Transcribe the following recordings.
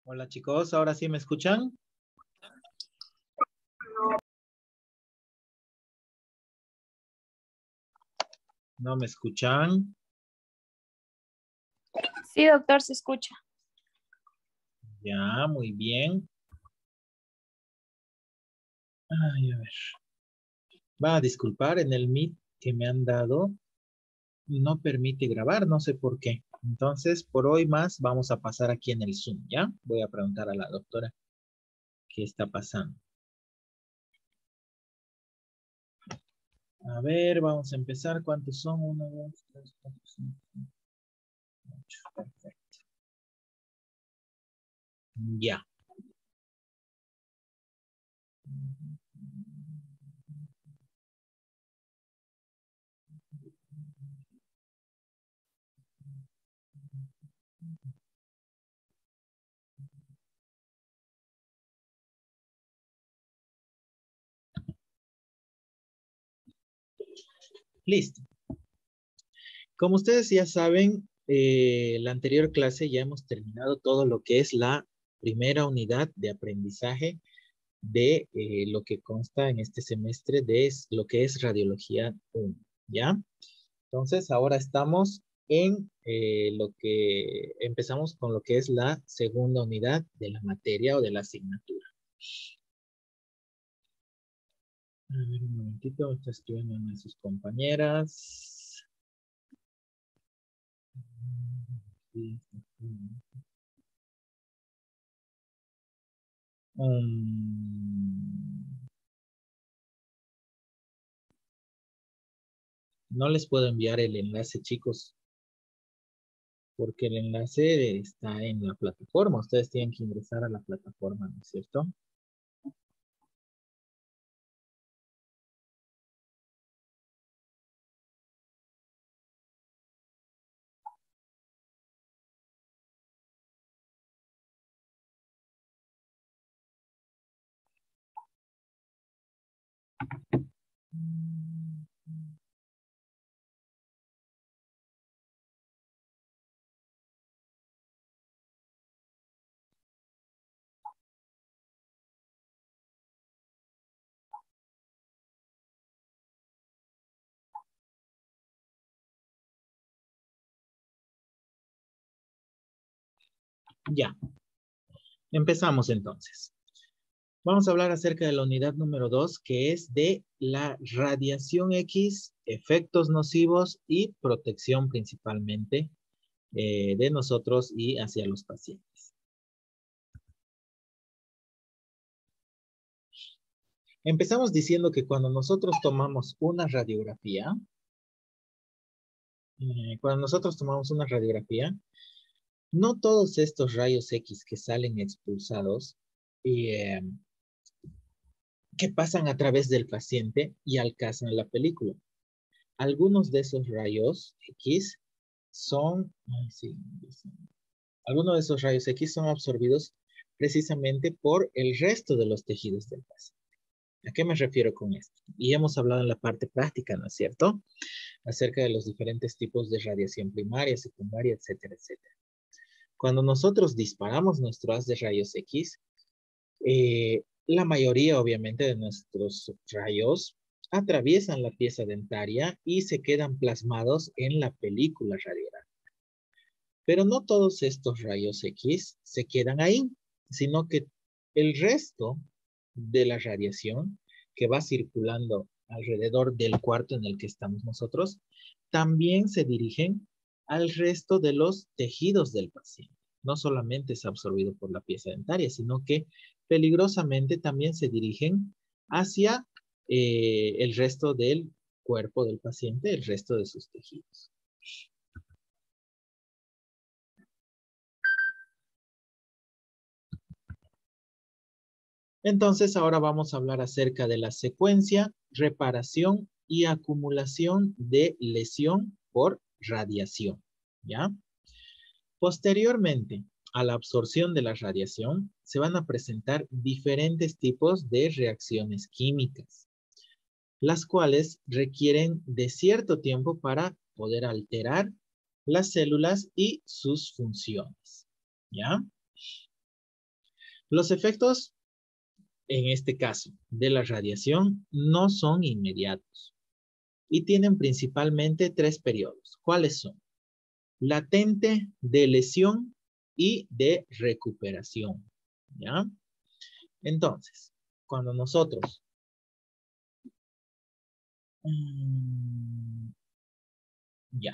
Hola chicos, ¿ahora sí me escuchan? ¿No me escuchan? Sí, doctor, se escucha. Ya, muy bien. Ay, a ver. Va a disculpar, en el Meet que me han dado no permite grabar, no sé por qué. Entonces, por hoy más vamos a pasar aquí en el Zoom, ¿ya? Voy a preguntar a la doctora qué está pasando. A ver, vamos a empezar. ¿Cuántos son? 1, 2, 3, 4, 5, 8. Perfecto. Ya. Listo. Como ustedes ya saben, la anterior clase ya hemos terminado todo lo que es la primera unidad de aprendizaje de lo que consta en este semestre de lo que es radiología 1, ¿ya? Entonces, ahora estamos en lo que empezamos con lo que es la segunda unidad de la materia o de la asignatura. A ver, un momentito, me está escribiendo una de sus compañeras. No les puedo enviar el enlace, chicos, porque el enlace está en la plataforma. Ustedes tienen que ingresar a la plataforma, ¿no es cierto? Ya, empezamos entonces. Vamos a hablar acerca de la unidad número 2, que es de la radiación X, efectos nocivos y protección principalmente de nosotros y hacia los pacientes. Empezamos diciendo que cuando nosotros tomamos una radiografía, no todos estos rayos X que salen expulsados, eh, que pasan a través del paciente y alcanzan la película. Algunos de esos rayos X son, algunos de esos rayos X son absorbidos precisamente por el resto de los tejidos del paciente. ¿A qué me refiero con esto? Y hemos hablado en la parte práctica, ¿no es cierto? Acerca de los diferentes tipos de radiación primaria, secundaria, etcétera, etcétera. Cuando nosotros disparamos nuestro haz de rayos X, la mayoría, obviamente, de nuestros rayos atraviesan la pieza dentaria y se quedan plasmados en la película radiográfica. Pero no todos estos rayos X se quedan ahí, sino que el resto de la radiación que va circulando alrededor del cuarto en el que estamos nosotros, también se dirigen al resto de los tejidos del paciente. No solamente es absorbido por la pieza dentaria, sino que peligrosamente también se dirigen hacia el resto del cuerpo del paciente, el resto de sus tejidos. Entonces, ahora vamos a hablar acerca de la secuencia, reparación y acumulación de lesión por radiación, ¿ya? Posteriormente a la absorción de la radiación, se van a presentar diferentes tipos de reacciones químicas, las cuales requieren de cierto tiempo para poder alterar las células y sus funciones, ¿ya? Los efectos, en este caso, de la radiación no son inmediatos y tienen principalmente tres periodos. ¿Cuáles son? Latente, de lesión y de recuperación. ¿Ya? Entonces, cuando nosotros ya.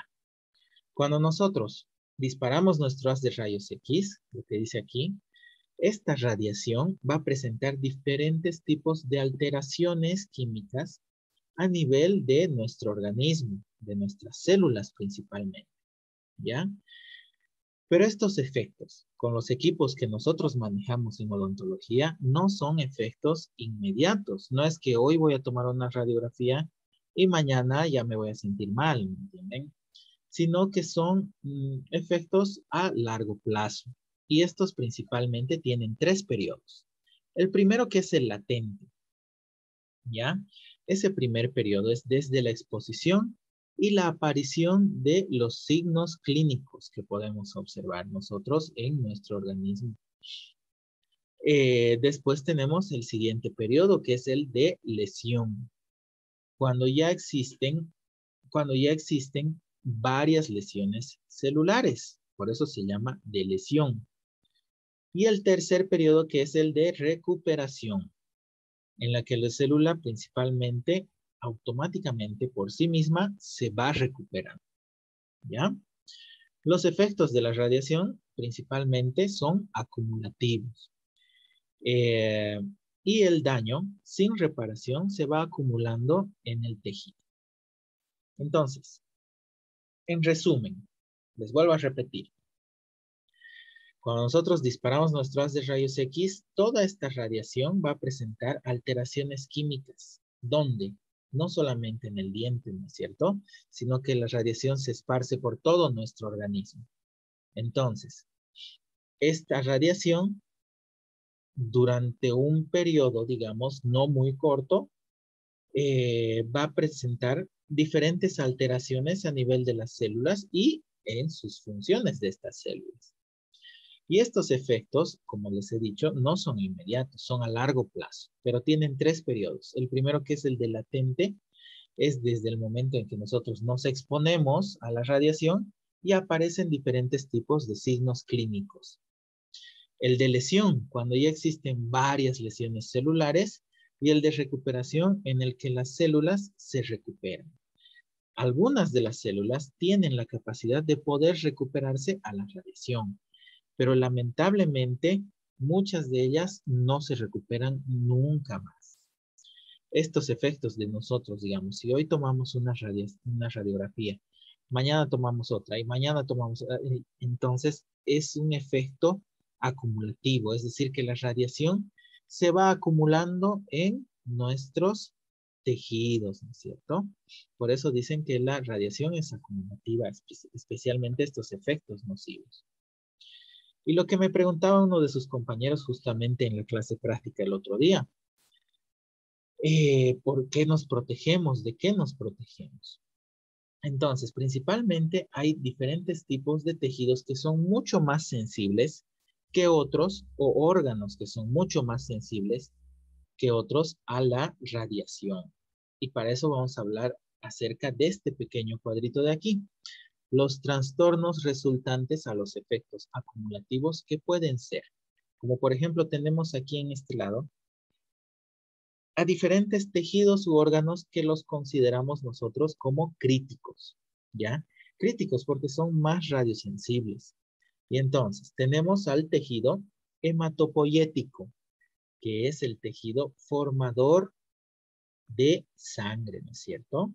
Cuando nosotros disparamos nuestro haz de rayos X, lo que dice aquí, esta radiación va a presentar diferentes tipos de alteraciones químicas a nivel de nuestro organismo, de nuestras células principalmente, ¿ya? Pero estos efectos, con los equipos que nosotros manejamos en odontología, no son efectos inmediatos. No es que hoy voy a tomar una radiografía y mañana ya me voy a sentir mal, ¿me entienden? Sino que son efectos a largo plazo. Y estos principalmente tienen tres periodos. El primero que es el latente, ¿ya? Ese primer periodo es desde la exposición y la aparición de los signos clínicos que podemos observar nosotros en nuestro organismo. Después tenemos el siguiente periodo que es el de lesión. Cuando ya existen varias lesiones celulares. Por eso se llama de lesión. Y el tercer periodo que es el de recuperación, en la que la célula principalmente, automáticamente por sí misma, se va recuperando. ¿Ya? Los efectos de la radiación principalmente son acumulativos. Y el daño sin reparación se va acumulando en el tejido. Entonces, en resumen, les vuelvo a repetir. Cuando nosotros disparamos nuestro haz de rayos X, toda esta radiación va a presentar alteraciones químicas, donde no solamente en el diente, ¿no es cierto?, sino que la radiación se esparce por todo nuestro organismo. Entonces, esta radiación, durante un periodo, digamos, no muy corto, va a presentar diferentes alteraciones a nivel de las células y en sus funciones de estas células. Y estos efectos, como les he dicho, no son inmediatos, son a largo plazo, pero tienen tres periodos. El primero, que es el de latente, es desde el momento en que nosotros nos exponemos a la radiación y aparecen diferentes tipos de signos clínicos. El de lesión, cuando ya existen varias lesiones celulares, y el de recuperación, en el que las células se recuperan. Algunas de las células tienen la capacidad de poder recuperarse a la radiación, pero lamentablemente muchas de ellas no se recuperan nunca más. Estos efectos de nosotros, digamos, si hoy tomamos una radiografía, mañana tomamos otra y mañana tomamos, entonces es un efecto acumulativo, es decir, que la radiación se va acumulando en nuestros tejidos, ¿no es cierto? Por eso dicen que la radiación es acumulativa, especialmente estos efectos nocivos. Y lo que me preguntaba uno de sus compañeros justamente en la clase práctica el otro día, ¿por qué nos protegemos? ¿De qué nos protegemos? Entonces, principalmente hay diferentes tipos de tejidos que son mucho más sensibles que otros, o órganos que son mucho más sensibles que otros a la radiación. Y para eso vamos a hablar acerca de este pequeño cuadrito de aquí. Los trastornos resultantes a los efectos acumulativos que pueden ser, como por ejemplo tenemos aquí en este lado, a diferentes tejidos u órganos que los consideramos nosotros como críticos, ¿ya? Críticos porque son más radiosensibles. Y entonces tenemos al tejido hematopoyético, que es el tejido formador de sangre, ¿no es cierto?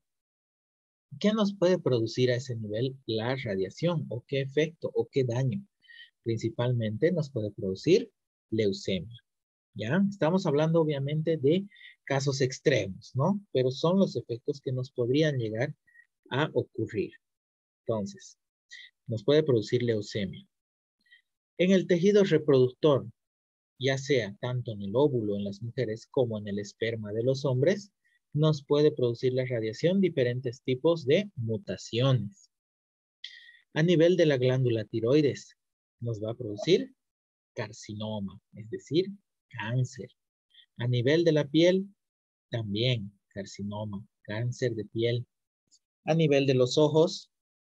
¿Qué nos puede producir a ese nivel la radiación? ¿O qué efecto o qué daño? Principalmente nos puede producir leucemia. ¿Ya? Estamos hablando obviamente de casos extremos, ¿no? Pero son los efectos que nos podrían llegar a ocurrir. Entonces, nos puede producir leucemia. En el tejido reproductor, ya sea tanto en el óvulo en las mujeres como en el esperma de los hombres, nos puede producir la radiación diferentes tipos de mutaciones. A nivel de la glándula tiroides, nos va a producir carcinoma, es decir, cáncer. A nivel de la piel, también carcinoma, cáncer de piel. A nivel de los ojos,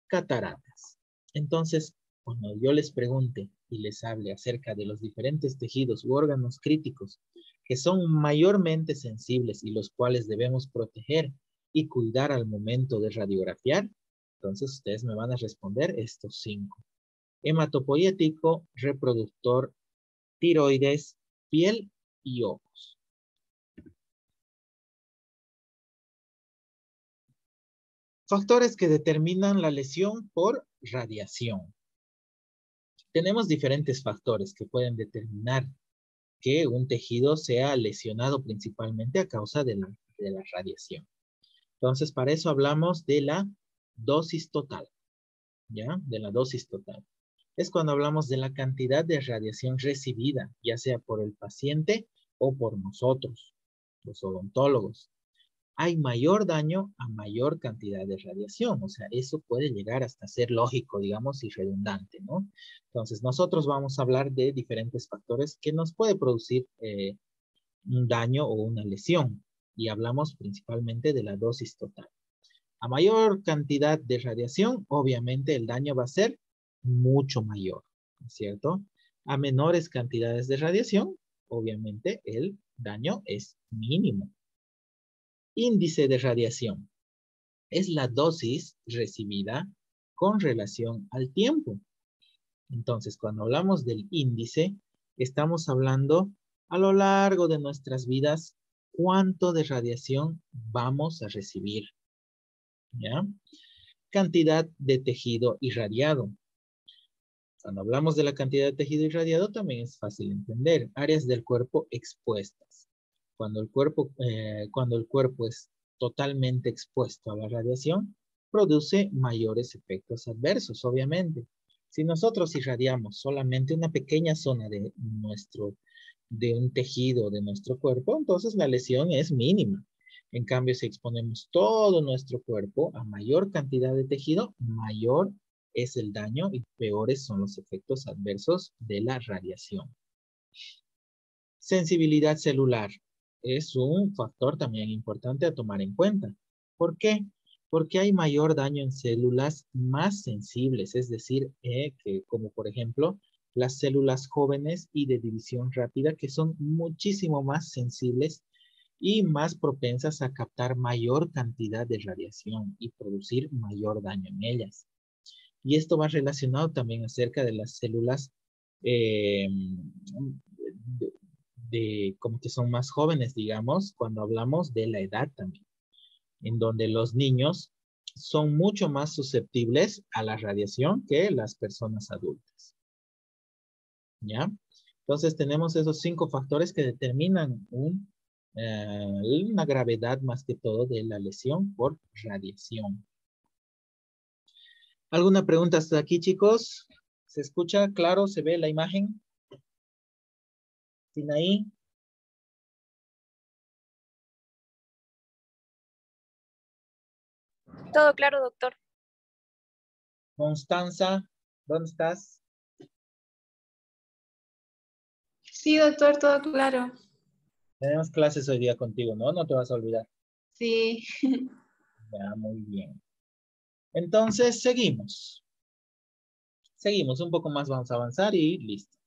cataratas. Entonces, cuando yo les pregunte y les hable acerca de los diferentes tejidos u órganos críticos que son mayormente sensibles y los cuales debemos proteger y cuidar al momento de radiografiar, entonces ustedes me van a responder estos 5. Hematopoyético, reproductor, tiroides, piel y ojos. Factores que determinan la lesión por radiación. Tenemos diferentes factores que pueden determinar que un tejido sea lesionado principalmente a causa de la radiación. Entonces, para eso hablamos de la dosis total, ¿ya? De la dosis total. Es cuando hablamos de la cantidad de radiación recibida, ya sea por el paciente o por nosotros, los odontólogos. Hay mayor daño a mayor cantidad de radiación. O sea, eso puede llegar hasta ser lógico, digamos, y redundante, ¿no? Entonces, nosotros vamos a hablar de diferentes factores que nos puede producir un daño o una lesión. Y hablamos principalmente de la dosis total. A mayor cantidad de radiación, obviamente el daño va a ser mucho mayor, ¿cierto? A menores cantidades de radiación, obviamente el daño es mínimo. Índice de radiación es la dosis recibida con relación al tiempo. Entonces, cuando hablamos del índice, estamos hablando a lo largo de nuestras vidas cuánto de radiación vamos a recibir, ¿ya? Cantidad de tejido irradiado. Cuando hablamos de la cantidad de tejido irradiado, también es fácil entender. Áreas del cuerpo expuestas. Cuando el cuerpo es totalmente expuesto a la radiación, produce mayores efectos adversos, obviamente. Si nosotros irradiamos solamente una pequeña zona de un tejido de nuestro cuerpo, entonces la lesión es mínima. En cambio, si exponemos todo nuestro cuerpo a mayor cantidad de tejido, mayor es el daño y peores son los efectos adversos de la radiación. Sensibilidad celular es un factor también importante a tomar en cuenta. ¿Por qué? Porque hay mayor daño en células más sensibles, es decir, que como por ejemplo las células jóvenes y de división rápida que son muchísimo más sensibles y más propensas a captar mayor cantidad de radiación y producir mayor daño en ellas. Y esto va relacionado también acerca de las células como que son más jóvenes, digamos, cuando hablamos de la edad también, en donde los niños son mucho más susceptibles a la radiación que las personas adultas. ¿Ya? Entonces tenemos esos 5 factores que determinan una gravedad más que todo de la lesión por radiación. ¿Alguna pregunta hasta aquí, chicos? ¿Se escucha claro? ¿Se ve la imagen? Sinaí. Todo claro, doctor. Constanza, ¿dónde estás? Sí, doctor, todo claro. Tenemos clases hoy día contigo, ¿no? No te vas a olvidar. Sí. Ya, muy bien. Entonces, seguimos. Seguimos, un poco más vamos a avanzar y listo.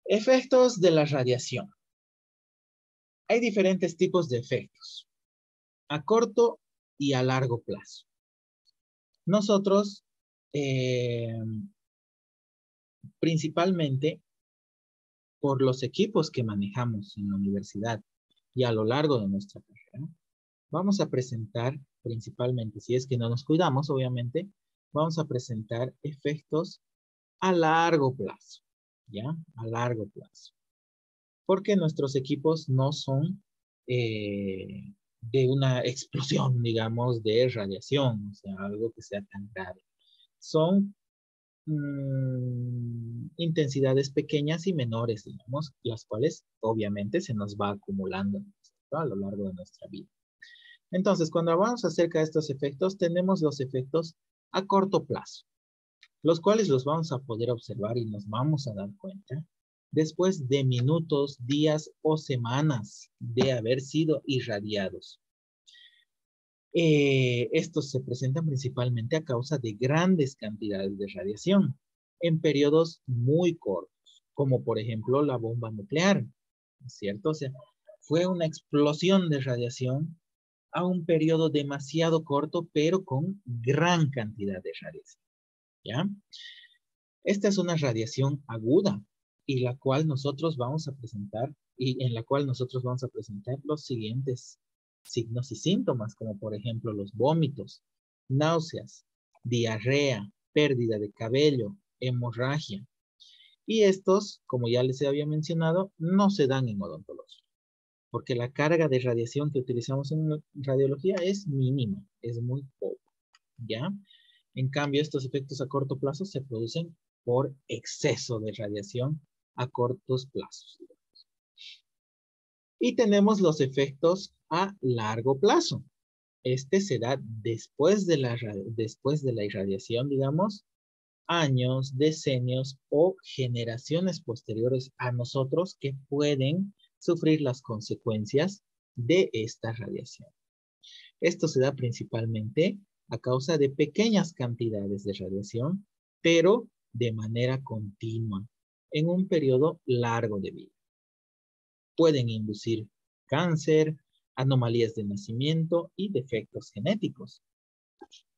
Efectos de la radiación. Hay diferentes tipos de efectos, a corto y a largo plazo. Nosotros, principalmente, por los equipos que manejamos en la universidad y a lo largo de nuestra carrera, vamos a presentar principalmente, si es que no nos cuidamos, obviamente, vamos a presentar efectos a largo plazo, ¿ya? A largo plazo. Porque nuestros equipos no son de una explosión, digamos, de radiación, o sea, algo que sea tan grave. Son intensidades pequeñas y menores, digamos, las cuales obviamente se nos va acumulando, ¿no?, a lo largo de nuestra vida. Entonces, cuando hablamos acerca de estos efectos, tenemos los efectos a corto plazo, los cuales los vamos a poder observar y nos vamos a dar cuenta después de minutos, días o semanas de haber sido irradiados. Estos se presentan principalmente a causa de grandes cantidades de radiación en periodos muy cortos, como por ejemplo la bomba nuclear, ¿cierto? O sea, fue una explosión de radiación a un periodo demasiado corto, pero con gran cantidad de radiación, ¿ya? Esta es una radiación aguda y la cual nosotros vamos a presentar y en la cual nosotros vamos a presentar los siguientes signos y síntomas, como por ejemplo los vómitos, náuseas, diarrea, pérdida de cabello, hemorragia. Y estos, como ya les había mencionado, no se dan en odontología, porque la carga de radiación que utilizamos en radiología es mínima, es muy poco, ¿ya? En cambio, estos efectos a corto plazo se producen por exceso de radiación a cortos plazos. Y tenemos los efectos a largo plazo. Este se da después de la irradiación, digamos, años, decenios o generaciones posteriores a nosotros que pueden sufrir las consecuencias de esta radiación. Esto se da principalmente a causa de pequeñas cantidades de radiación, pero de manera continua, en un periodo largo de vida. Pueden inducir cáncer, anomalías de nacimiento y defectos genéticos.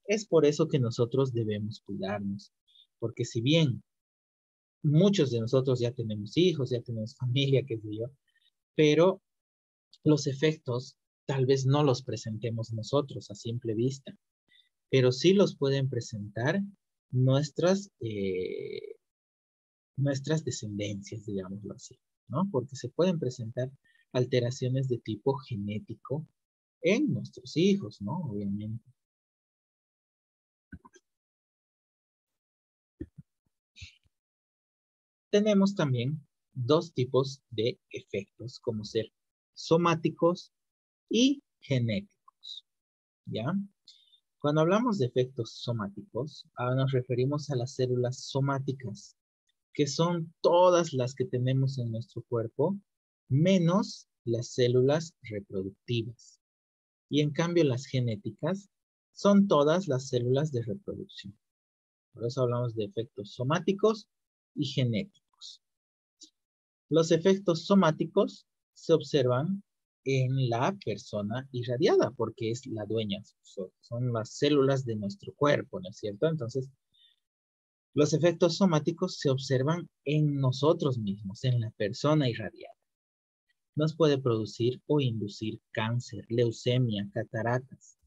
Es por eso que nosotros debemos cuidarnos, porque si bien muchos de nosotros ya tenemos hijos, ya tenemos familia, qué sé yo, pero los efectos tal vez no los presentemos nosotros a simple vista, pero sí los pueden presentar nuestras, nuestras descendencias, digámoslo así, ¿no? Porque se pueden presentar alteraciones de tipo genético en nuestros hijos, ¿no? Obviamente. Tenemos también dos tipos de efectos, como ser somáticos y genéticos, ¿ya? Cuando hablamos de efectos somáticos, nos referimos a las células somáticas, que son todas las que tenemos en nuestro cuerpo, menos las células reproductivas. Y en cambio las genéticas son todas las células de reproducción. Por eso hablamos de efectos somáticos y genéticos. Los efectos somáticos se observan en la persona irradiada, porque es la dueña, son las células de nuestro cuerpo, ¿no es cierto? Entonces, los efectos somáticos se observan en nosotros mismos, en la persona irradiada. Nos puede producir o inducir cáncer, leucemia, cataratas.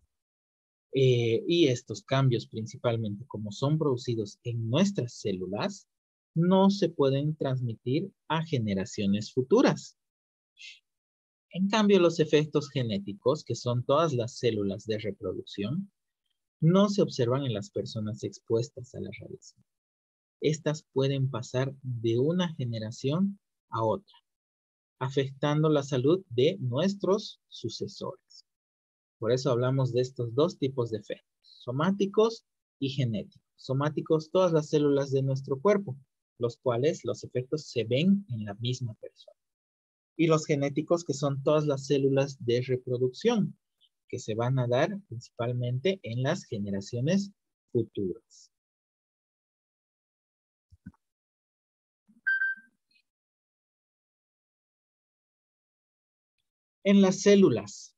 Y estos cambios, principalmente como son producidos en nuestras células, no se pueden transmitir a generaciones futuras. En cambio, los efectos genéticos, que son todas las células de reproducción, no se observan en las personas expuestas a la radiación. Estas pueden pasar de una generación a otra, afectando la salud de nuestros sucesores. Por eso hablamos de estos dos tipos de efectos, somáticos y genéticos. Somáticos, todas las células de nuestro cuerpo, los cuales los efectos se ven en la misma persona. Y los genéticos, que son todas las células de reproducción, que se van a dar principalmente en las generaciones futuras. En las células,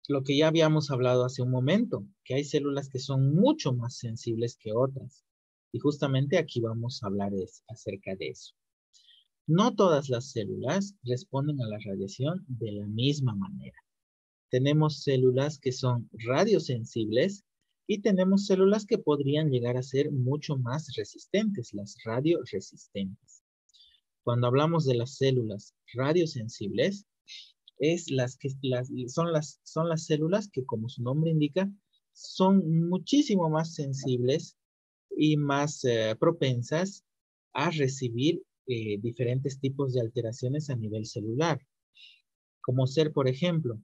lo que ya habíamos hablado hace un momento, que hay células que son mucho más sensibles que otras. Y justamente aquí vamos a hablar acerca de eso. No todas las células responden a la radiación de la misma manera. Tenemos células que son radiosensibles y tenemos células que podrían llegar a ser mucho más resistentes, las radioresistentes. Cuando hablamos de las células radiosensibles, son las células que, como su nombre indica, son muchísimo más sensibles y más propensas a recibir diferentes tipos de alteraciones a nivel celular, como ser, por ejemplo,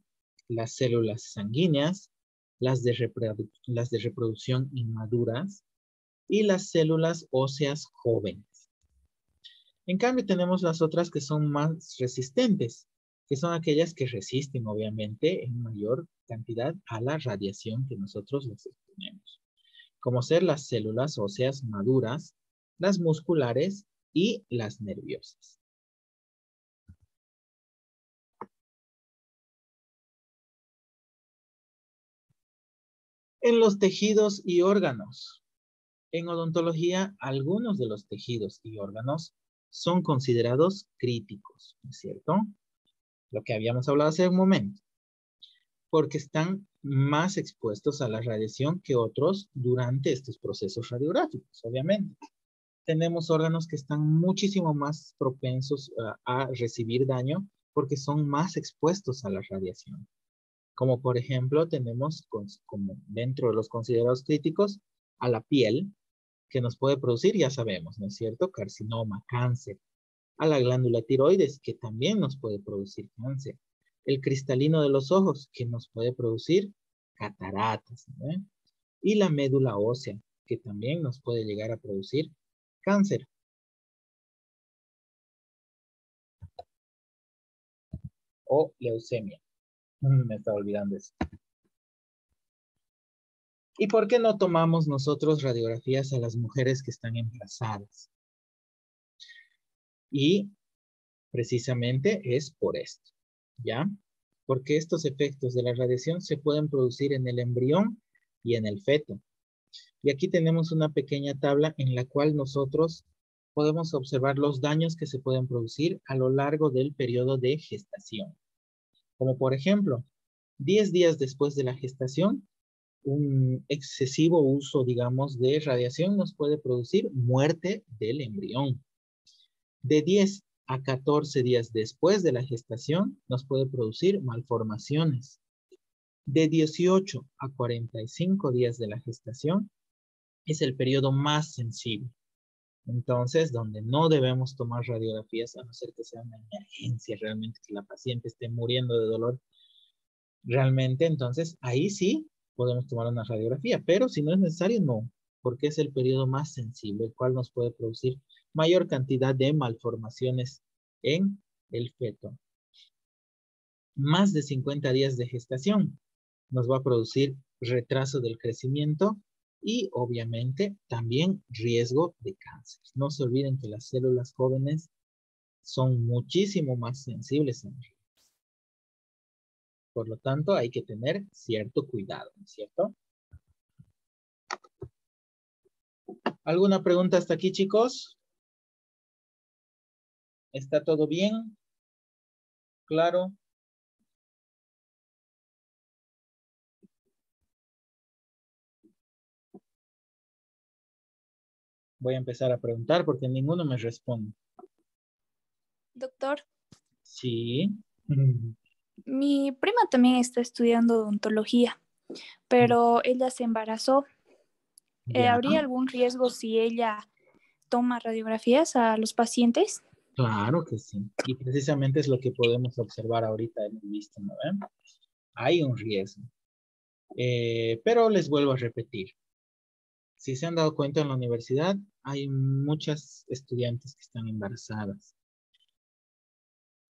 las células sanguíneas, las de reproducción inmaduras y las células óseas jóvenes. En cambio, tenemos las otras que son más resistentes, que son aquellas que resisten, obviamente, en mayor cantidad a la radiación que nosotros les exponemos, como ser las células óseas maduras, las musculares y las nerviosas. En los tejidos y órganos. En odontología, algunos de los tejidos y órganos son considerados críticos, ¿no es cierto? Lo que habíamos hablado hace un momento, porque están más expuestos a la radiación que otros durante estos procesos radiográficos, obviamente. Tenemos órganos que están muchísimo más propensos a recibir daño porque son más expuestos a la radiación. Como por ejemplo tenemos como dentro de los considerados críticos a la piel, que nos puede producir, ya sabemos, ¿no es cierto? Carcinoma, cáncer. A la glándula tiroides, que también nos puede producir cáncer. El cristalino de los ojos, que nos puede producir cataratas, ¿no? Y la médula ósea, que también nos puede llegar a producir cáncer. O leucemia. Me estaba olvidando eso. ¿Y por qué no tomamos nosotros radiografías a las mujeres que están embarazadas? Y precisamente es por esto, ¿ya? Porque estos efectos de la radiación se pueden producir en el embrión y en el feto. Y aquí tenemos una pequeña tabla en la cual nosotros podemos observar los daños que se pueden producir a lo largo del periodo de gestación. Como por ejemplo, 10 días después de la gestación, un excesivo uso, digamos, de radiación nos puede producir muerte del embrión. De 10 a 14 días después de la gestación, nos puede producir malformaciones. De 18 a 45 días de la gestación es el periodo más sensible. Entonces, donde no debemos tomar radiografías, a no ser que sea una emergencia realmente, que la paciente esté muriendo de dolor realmente, entonces ahí sí podemos tomar una radiografía, pero si no es necesario, no, porque es el periodo más sensible, el cual nos puede producir mayor cantidad de malformaciones en el feto. Más de 50 días de gestación nos va a producir retraso del crecimiento y obviamente también riesgo de cáncer. No se olviden que las células jóvenes son muchísimo más sensibles en riesgo. Por lo tanto, hay que tener cierto cuidado, ¿no es cierto? ¿Alguna pregunta hasta aquí, chicos? ¿Está todo bien? ¿Claro? Voy a empezar a preguntar porque ninguno me responde. Doctor, Sí. mi prima también está estudiando odontología, pero ella se embarazó. Ya, ¿Habría algún riesgo si ella toma radiografías a los pacientes? claro que sí. Y precisamente es lo que podemos observar ahorita en el visto, ¿no ven? Hay un riesgo. Pero les vuelvo a repetir. Si se han dado cuenta en la universidad, hay muchas estudiantes que están embarazadas.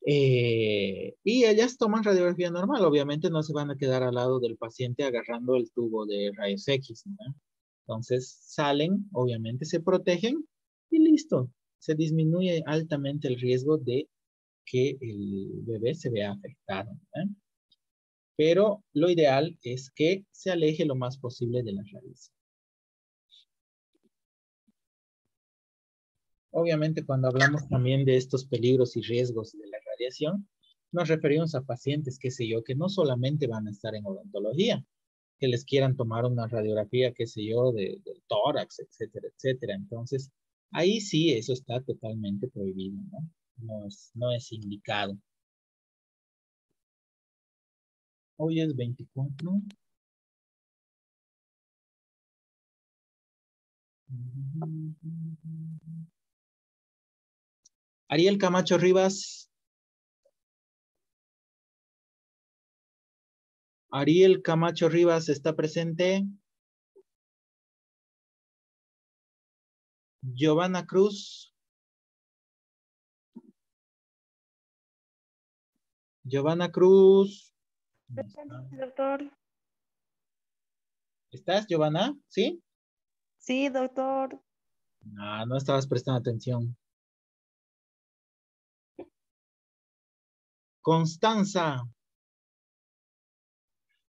Y ellas toman radiografía normal, obviamente no se van a quedar al lado del paciente agarrando el tubo de rayos X, ¿no? Entonces salen, obviamente se protegen y listo. Se disminuye altamente el riesgo de que el bebé se vea afectado, ¿no? Pero lo ideal es que se aleje lo más posible de la radiación. Obviamente, cuando hablamos también de estos peligros y riesgos de la radiación, nos referimos a pacientes, qué sé yo, que no solamente van a estar en odontología, que les quieran tomar una radiografía, qué sé yo, del tórax, etcétera, etcétera. Entonces, ahí sí, eso está totalmente prohibido, ¿no? No es indicado. Hoy es 24. Ariel Camacho Rivas. Ariel Camacho Rivas está presente. Giovanna Cruz. Giovanna Cruz. No Presente, está. doctor. ¿Estás, Giovanna? ¿Sí? Sí, doctor. Ah, no estabas prestando atención. Constanza.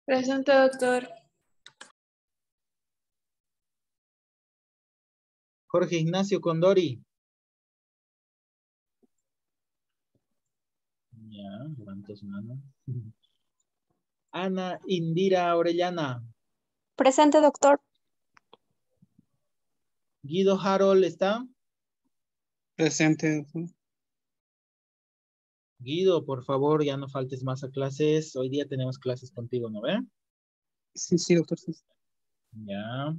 Presente, doctor. Jorge Ignacio Condori. Ya, levanta su mano. Ana Indira Orellana. Presente, doctor. Guido Harold, ¿está? Presente, doctor. Guido, por favor, ya no faltes más a clases. Hoy día tenemos clases contigo, ¿no ve? Sí, sí, doctor. Sí. Ya.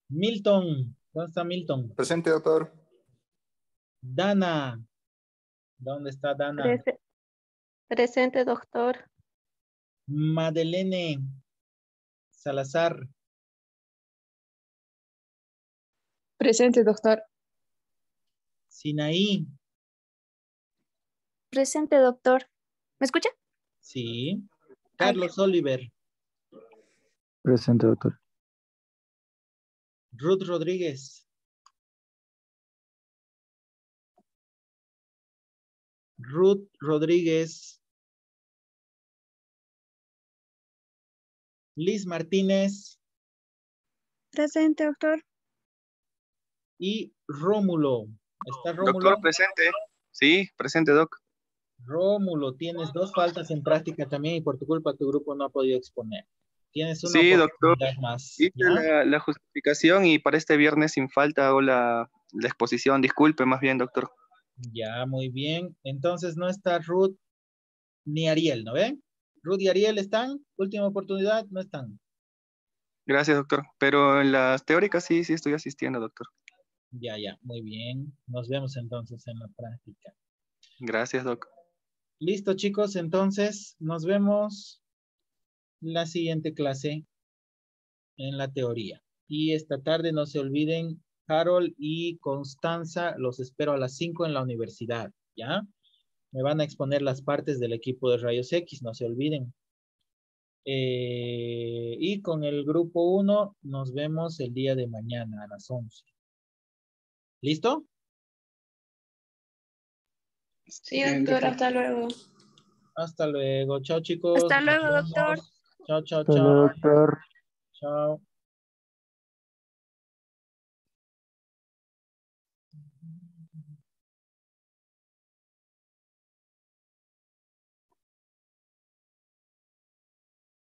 Milton. ¿Dónde está Milton? Presente, doctor. Dana. ¿Dónde está Dana? Presente, doctor. Madelene Salazar. Presente, doctor. Sinaí. Presente, doctor. ¿Me escucha? Sí. Carlos Oliver. Presente, doctor. Ruth Rodríguez. Ruth Rodríguez. Liz Martínez. Presente, doctor. Y Rómulo. ¿Está Rómulo? Doctor, presente. Sí, presente, doc. Rómulo, tienes 2 faltas en práctica también y por tu culpa tu grupo no ha podido exponer. Tienes una Sí, doctor. oportunidad más. Hice ¿Ya? la justificación y para este viernes sin falta hago la exposición. Disculpe más bien, doctor. Ya, muy bien. Entonces no está Ruth ni Ariel, ¿no ven? Ruth y Ariel están. Última oportunidad, no están. Gracias, doctor. Pero en las teóricas sí estoy asistiendo, doctor. Ya, muy bien. Nos vemos entonces en la práctica. Gracias, doc. Listo, chicos. Entonces nos vemos la siguiente clase en la teoría. Y esta tarde no se olviden, Harold y Constanza, los espero a las 5 en la universidad, ¿ya? Me van a exponer las partes del equipo de rayos X, no se olviden. Y con el grupo 1 nos vemos el día de mañana a las 11. ¿Listo? Sí, doctor, hasta luego. Hasta luego. Chao, chicos. Hasta Nos luego, vemos. doctor. Chao, chao, Hasta chao. luego, doctor. Chao.